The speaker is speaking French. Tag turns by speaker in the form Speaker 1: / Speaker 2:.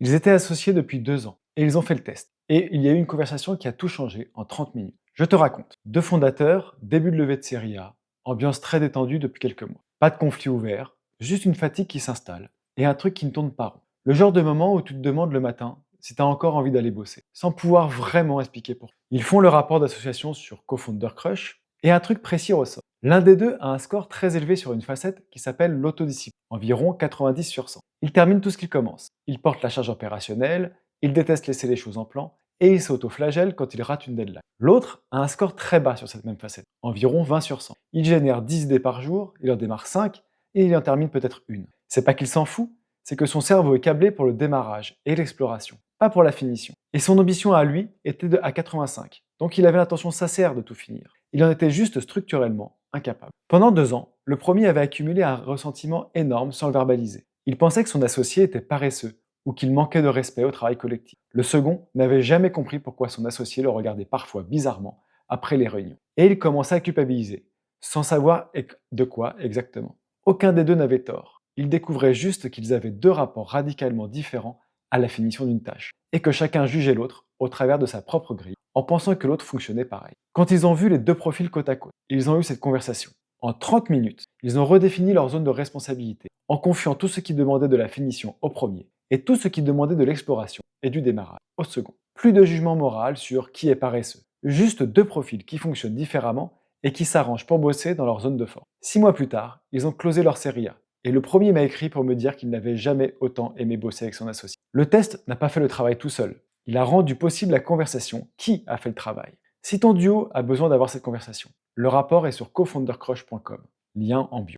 Speaker 1: Ils étaient associés depuis 2 ans et ils ont fait le test. Et il y a eu une conversation qui a tout changé en 30 minutes. Je te raconte. Deux fondateurs, début de levée de série A, ambiance très détendue depuis quelques mois. Pas de conflit ouvert, juste une fatigue qui s'installe et un truc qui ne tourne pas rond. Le genre de moment où tu te demandes le matin si tu as encore envie d'aller bosser, sans pouvoir vraiment expliquer pourquoi. Ils font le rapport d'association sur Co-Founder Crush et un truc précis ressort. L'un des deux a un score très élevé sur une facette qui s'appelle l'autodiscipline, environ 90 sur 100. Il termine tout ce qu'il commence. Il porte la charge opérationnelle, il déteste laisser les choses en plan et il s'auto-flagelle quand il rate une deadline. L'autre a un score très bas sur cette même facette, environ 20 sur 100. Il génère 10 idées par jour, il en démarre 5 et il en termine peut-être une. C'est pas qu'il s'en fout, c'est que son cerveau est câblé pour le démarrage et l'exploration, pas pour la finition. Et son ambition à lui était à 85, donc il avait l'intention sincère de tout finir. Il en était juste structurellement incapable. Pendant 2 ans, le premier avait accumulé un ressentiment énorme sans le verbaliser. Il pensait que son associé était paresseux ou qu'il manquait de respect au travail collectif. Le second n'avait jamais compris pourquoi son associé le regardait parfois bizarrement après les réunions. Et il commençait à culpabiliser, sans savoir de quoi exactement. Aucun des deux n'avait tort. Ils découvraient juste qu'ils avaient deux rapports radicalement différents à la finition d'une tâche, et que chacun jugeait l'autre au travers de sa propre grille, en pensant que l'autre fonctionnait pareil. Quand ils ont vu les deux profils côte à côte, ils ont eu cette conversation. En 30 minutes, ils ont redéfini leur zone de responsabilité, en confiant tout ce qui demandait de la finition au premier, et tout ce qui demandait de l'exploration et du démarrage au second. Plus de jugement moral sur qui est paresseux, juste deux profils qui fonctionnent différemment et qui s'arrangent pour bosser dans leur zone de force. 6 mois plus tard, ils ont closé leur série A. Et le premier m'a écrit pour me dire qu'il n'avait jamais autant aimé bosser avec son associé. Le test n'a pas fait le travail tout seul. Il a rendu possible la conversation. Qui a fait le travail? Si ton duo a besoin d'avoir cette conversation, le rapport est sur cofoundercrush.com, lien en bio.